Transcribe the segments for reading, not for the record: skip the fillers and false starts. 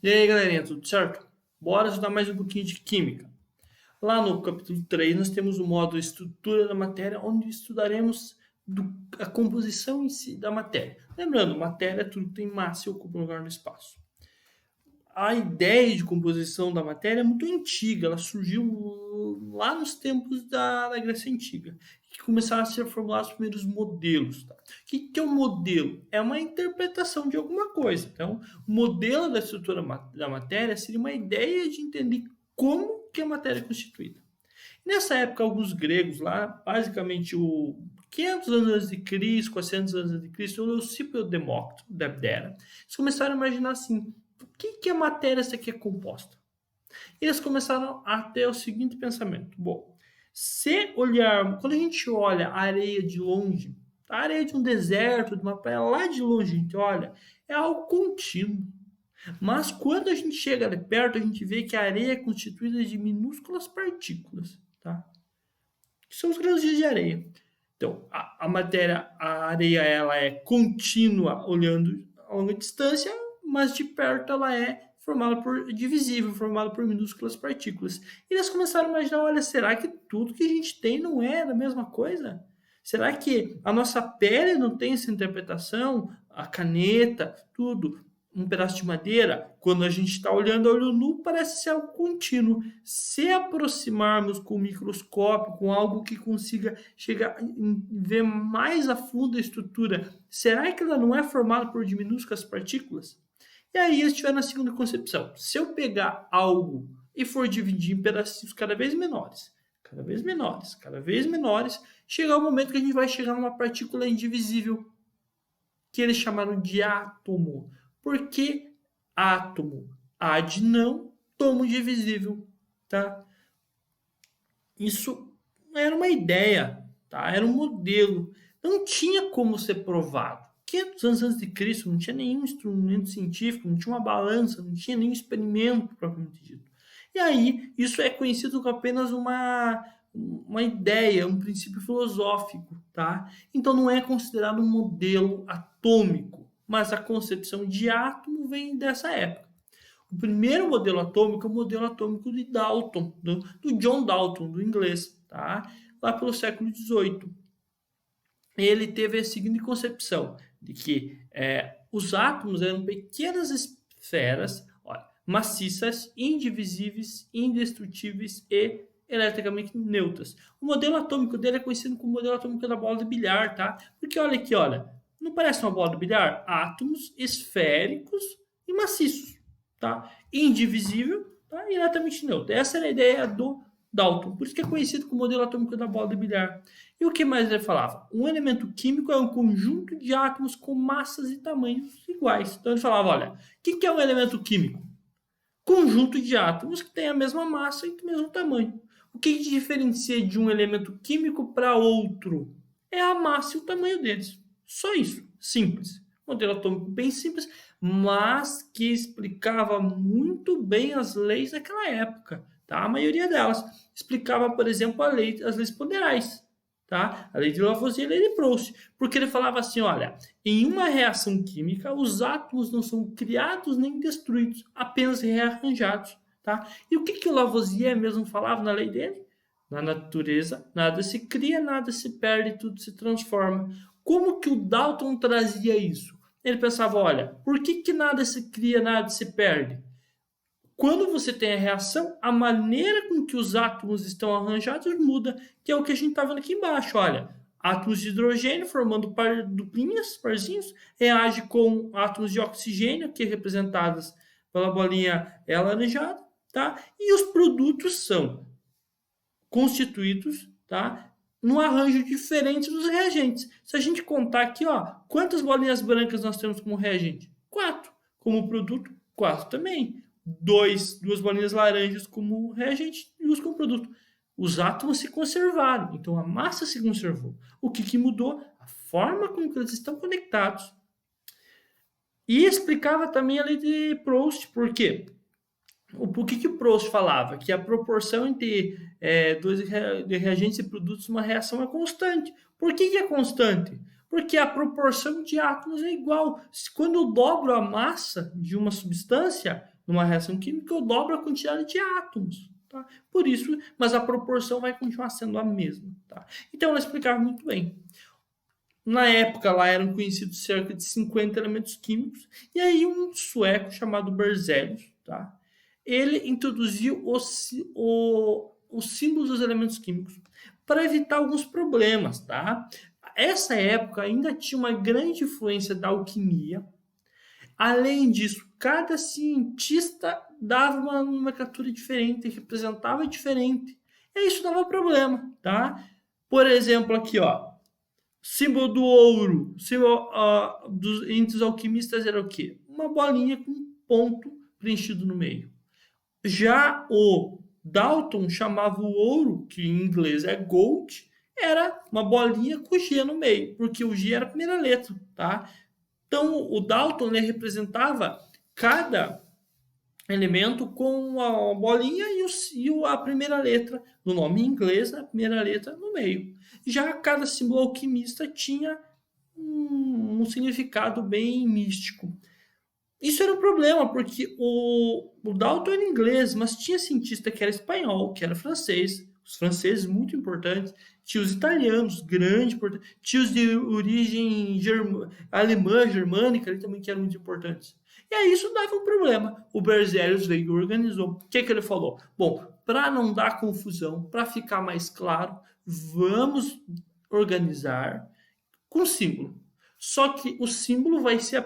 E aí, galerinha, tudo certo? Bora estudar mais um pouquinho de química. Lá no capítulo 3, nós temos o módulo Estrutura da Matéria, onde estudaremos a composição em si da matéria. Lembrando, matéria é tudo que tem massa e ocupa um lugar no espaço. A ideia de composição da matéria é muito antiga, ela surgiu lá nos tempos da Grécia Antiga, que começaram a ser formulados os primeiros modelos. Tá? O que é um modelo? É uma interpretação de alguma coisa. Então, o modelo da estrutura da matéria seria uma ideia de entender como que a matéria é constituída. Nessa época, alguns gregos lá, basicamente o 500 anos antes de Cristo, 400 anos antes de Cristo, o Leucipo Demócrito, da Abdera, eles começaram a imaginar assim, o que a matéria essa aqui é composta? E eles começaram a ter o seguinte pensamento, bom, se olharmos, quando a gente olha a areia de longe, a areia de um deserto, de uma praia, lá de longe a gente olha, é algo contínuo. Mas quando a gente chega de perto, a gente vê que a areia é constituída de minúsculas partículas, tá? Que são os grãos de areia. Então, a matéria, a areia, ela é contínua olhando a longa distância, mas de perto ela é formada por divisível, formada por minúsculas partículas. E eles começaram a imaginar, olha, será que tudo que a gente tem não é a mesma coisa? Será que a nossa pele não tem essa interpretação? A caneta, tudo um pedaço de madeira, quando a gente está olhando a olho nu, parece ser algo contínuo. Se aproximarmos com o microscópio, com algo que consiga chegar ver mais a fundo a estrutura, será que ela não é formada por minúsculas partículas? E aí eles tiveram a segunda concepção. Se eu pegar algo e for dividir em pedacinhos cada vez menores, cada vez menores, cada vez menores, chegar o momento que a gente vai chegar numa partícula indivisível, que eles chamaram de átomo. Por que átomo? A de não, tomo divisível, tá? Isso era uma ideia, tá? Era um modelo. Não tinha como ser provado. 500 anos antes de Cristo não tinha nenhum instrumento científico, não tinha uma balança, não tinha nenhum experimento propriamente dito. E aí, isso é conhecido como apenas uma ideia, um princípio filosófico, tá? Então não é considerado um modelo atômico, mas a concepção de átomo vem dessa época. O primeiro modelo atômico é o modelo atômico de Dalton, do John Dalton, do inglês, tá? Lá pelo século XVIII. Ele teve a seguinte concepção, de que os átomos eram pequenas esferas maciças, indivisíveis, indestrutíveis e eletricamente neutras. O modelo atômico dele é conhecido como modelo atômico da bola de bilhar, tá? Porque olha aqui, olha, não parece uma bola de bilhar? Átomos esféricos e maciços, tá? Indivisível, tá? E eletricamente neutro. Essa era a ideia do Dalton, por isso que é conhecido como modelo atômico da bola de bilhar. E o que mais ele falava? Um elemento químico é um conjunto de átomos com massas e tamanhos iguais. Então ele falava, olha, o que é um elemento químico? Conjunto de átomos que tem a mesma massa e o mesmo tamanho. O que diferencia de um elemento químico para outro? É a massa e o tamanho deles. Só isso. Simples. Modelo atômico bem simples, mas que explicava muito bem as leis daquela época. Tá? A maioria delas. Explicava, por exemplo, as leis ponderais. Tá? A lei de Lavoisier e a lei de Proust. Porque ele falava assim, olha, em uma reação química, os átomos não são criados nem destruídos, apenas rearranjados. Tá? E o que o Lavoisier mesmo falava na lei dele? Na natureza, nada se cria, nada se perde, tudo se transforma. Como que o Dalton trazia isso? Ele pensava, olha, por que nada se cria, nada se perde? Quando você tem a reação, a maneira com que os átomos estão arranjados muda, que é o que a gente está vendo aqui embaixo. Olha, átomos de hidrogênio formando duplinhas, parzinhos, reage com átomos de oxigênio, aqui representados pela bolinha alaranjada, tá? E os produtos são constituídos, tá? Num arranjo diferente dos reagentes. Se a gente contar aqui, ó, quantas bolinhas brancas nós temos como reagente? 4. Como produto, 4 também. Duas bolinhas laranjas como reagente e os como produto. Os átomos se conservaram, então a massa se conservou. O que mudou? A forma como eles estão conectados. E explicava também a lei de Proust, por quê? O que o Proust falava? Que a proporção entre dois reagentes e produtos uma reação é constante. Por que é constante? Porque a proporção de átomos é igual. Quando eu dobro a massa de uma substância, numa reação química, eu dobro a quantidade de átomos. Tá? Por isso, mas a proporção vai continuar sendo a mesma. Tá? Então, ela explicava muito bem. Na época, lá eram conhecidos cerca de 50 elementos químicos, e aí um sueco chamado Berzelius, tá? Ele introduziu os símbolos dos elementos químicos para evitar alguns problemas, tá? Essa época ainda tinha uma grande influência da alquimia. Além disso, cada cientista dava uma nomenclatura diferente, representava diferente. E isso dava problema, tá? Por exemplo, aqui, ó, símbolo do ouro, símbolo entre os alquimistas era o quê? Uma bolinha com um ponto preenchido no meio. Já o Dalton chamava o ouro, que em inglês é gold, era uma bolinha com G no meio, porque o G era a primeira letra, tá? Então, o Dalton, ele representava cada elemento com a bolinha e a primeira letra do nome em inglês, a primeira letra no meio. Já cada símbolo alquimista tinha um significado bem místico. Isso era um problema, porque o Dalton era inglês, mas tinha cientista que era espanhol, que era francês, os franceses muito importantes, tinha os italianos, grande importante, tinha os de origem alemã, germânica, também que eram muito importantes. E aí isso dava um problema. O Berzelius veio e organizou. O que ele falou? Bom, para não dar confusão, para ficar mais claro, vamos organizar com símbolo. Só que o símbolo vai ser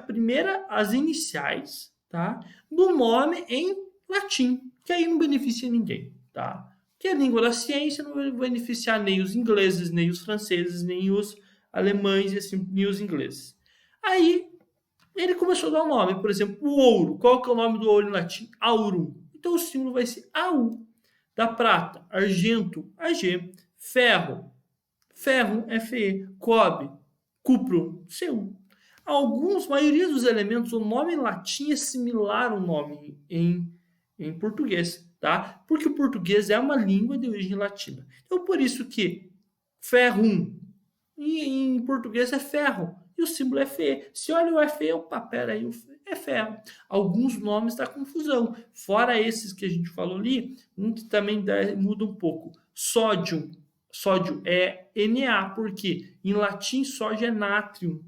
as iniciais, tá? Do nome em latim, que aí não beneficia ninguém, tá? Que a língua da ciência não vai beneficiar nem os ingleses, nem os franceses, nem os alemães, e assim, nem os ingleses. Aí ele começou a dar um nome, por exemplo, o ouro. Qual que é o nome do ouro em latim? Aurum. Então o símbolo vai ser AU. Da prata, argento, AG. Ferro, Fe. Cobre, cupro, Cu. Maioria dos elementos, o nome em latim é similar ao nome em português, tá? Porque o português é uma língua de origem latina. Então, por isso que ferrum, em português é ferro, e o símbolo é Fe. Se olha o Fe, opa, peraí, é ferro. Alguns nomes dá confusão. Fora esses que a gente falou ali, um que também muda um pouco. Sódio é Na, porque em latim sódio é nátrium.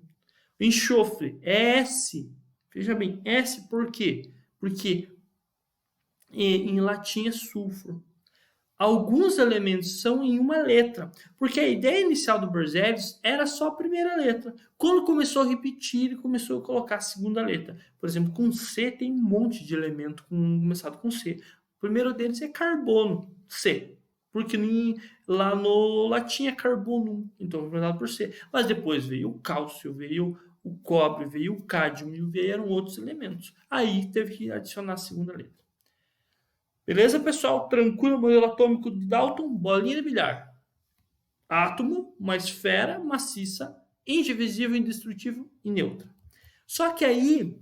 Enxofre é S. Veja bem, S por quê? Porque em latim é sulfuro. Alguns elementos são em uma letra, porque a ideia inicial do Berzelius era só a primeira letra. Quando começou a repetir, ele começou a colocar a segunda letra. Por exemplo, com C tem um monte de elemento começado com C. O primeiro deles é carbono, C. Porque lá no latim é carbono, então representado por C. Mas depois veio o cálcio, veio o cobre, veio o cádmio e vieram outros elementos. Aí teve que adicionar a segunda letra. Beleza, pessoal? Tranquilo, modelo atômico de Dalton, bolinha de bilhar. Átomo, uma esfera maciça, indivisível, indestrutível e neutra. Só que aí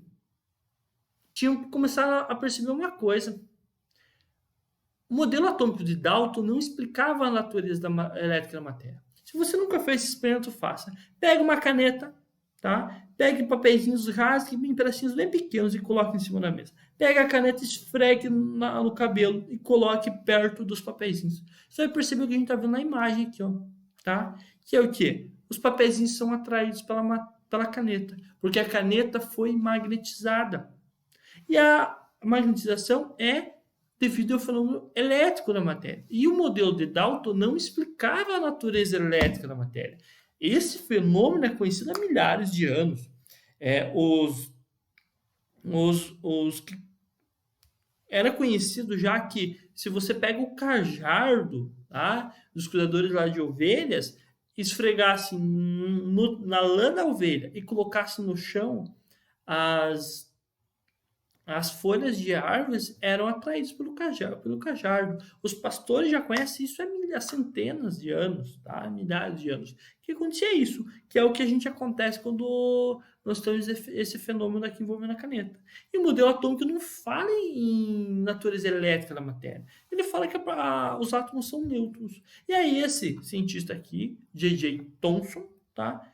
tinham que começar a perceber uma coisa. O modelo atômico de Dalton não explicava a natureza elétrica da matéria. Se você nunca fez esse experimento, faça. Pega uma caneta, tá? Pegue papeizinhos, rasgue em pedacinhos bem pequenos e coloque em cima da mesa. Pega a caneta, esfregue no cabelo e coloque perto dos papeizinhos. Você vai perceber o que a gente está vendo na imagem aqui, ó, tá? Que é o quê? Os papeizinhos são atraídos pela caneta, porque a caneta foi magnetizada. E a magnetização é devido ao fenômeno elétrico da matéria. E o modelo de Dalton não explicava a natureza elétrica da matéria. Esse fenômeno é conhecido há milhares de anos. Era conhecido já que se você pega o cajardo, tá, dos cuidadores lá de ovelhas, esfregasse na lã da ovelha e colocasse no chão, as folhas de árvores eram atraídas pelo cajardo. Os pastores já conhecem isso há centenas de anos, tá? Milhares de anos. Que acontecia isso, que é o que a gente acontece quando nós temos esse fenômeno aqui envolvendo a caneta. E o modelo atômico não fala em natureza elétrica da matéria. Ele fala que os átomos são neutros. E aí esse cientista aqui, J.J. Thomson, tá?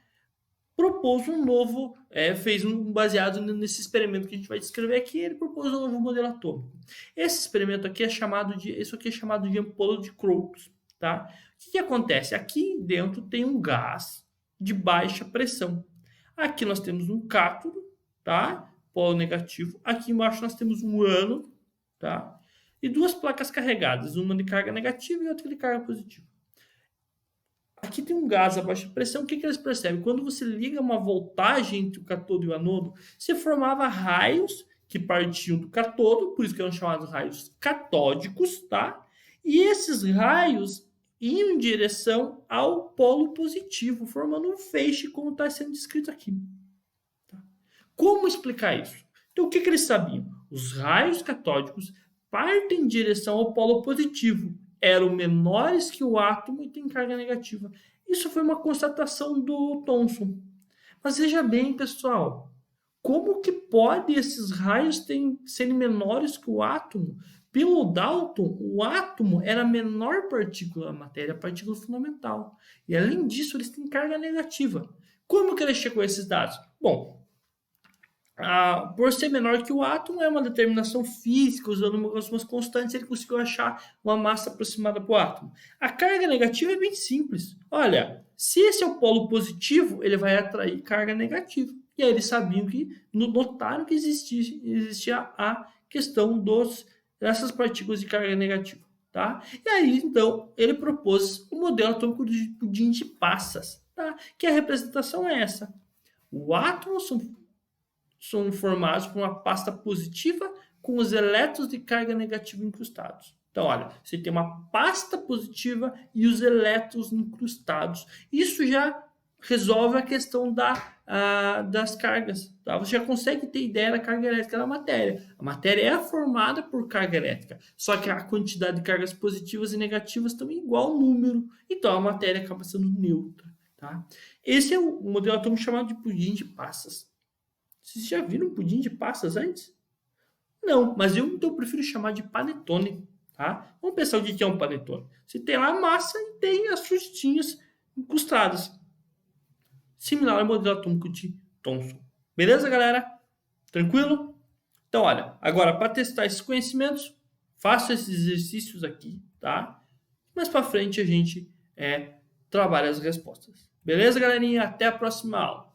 propôs um novo, fez baseado nesse experimento que a gente vai descrever aqui, ele propôs um novo modelo atômico. Esse experimento aqui é chamado de ampola de Crookes, tá? O que acontece? Aqui dentro tem um gás de baixa pressão. Aqui nós temos um cátodo, tá? Polo negativo. Aqui embaixo nós temos um ânodo, tá? E duas placas carregadas, uma de carga negativa e outra de carga positiva. Aqui tem um gás a baixa pressão. O que eles percebem? Quando você liga uma voltagem entre o catodo e o anodo, você formava raios que partiam do catodo, por isso que eram chamados raios catódicos, tá? E esses raios iam em direção ao polo positivo, formando um feixe, como está sendo descrito aqui. Tá? Como explicar isso? Então, o que eles sabiam? Os raios catódicos partem em direção ao polo positivo, eram menores que o átomo e têm carga negativa. Isso foi uma constatação do Thomson. Mas veja bem, pessoal, como que pode esses raios serem menores que o átomo? Pelo Dalton, o átomo era a menor partícula da matéria, a partícula fundamental. E além disso, eles têm carga negativa. Como que ele chegou a esses dados? Bom, por ser menor que o átomo, é uma determinação física, usando algumas constantes, ele conseguiu achar uma massa aproximada para o átomo. A carga negativa é bem simples. Olha, se esse é o polo positivo, ele vai atrair carga negativa. E aí eles sabiam notaram que existia a questão dessas partículas de carga negativa. Tá? E aí, então, ele propôs o modelo atômico de pudim de passas, tá? Que a representação é essa. O átomo são formados por uma pasta positiva com os elétrons de carga negativa incrustados. Então, olha, você tem uma pasta positiva e os elétrons incrustados. Isso já resolve a questão das cargas. Tá? Você já consegue ter ideia da carga elétrica da matéria. A matéria é formada por carga elétrica, só que a quantidade de cargas positivas e negativas estão em igual número. Então, a matéria acaba sendo neutra. Tá? Esse é o modelo atômico chamado de pudim de passas. Vocês já viram pudim de passas antes? Não, mas eu prefiro chamar de panetone, tá? Vamos pensar o que é um panetone. Você tem lá a massa e tem as frutinhas incrustadas. Similar ao modelo atômico de Thomson. Beleza, galera? Tranquilo? Então, olha, agora para testar esses conhecimentos, faço esses exercícios aqui, tá? Mais para frente a gente trabalha as respostas. Beleza, galerinha? Até a próxima aula.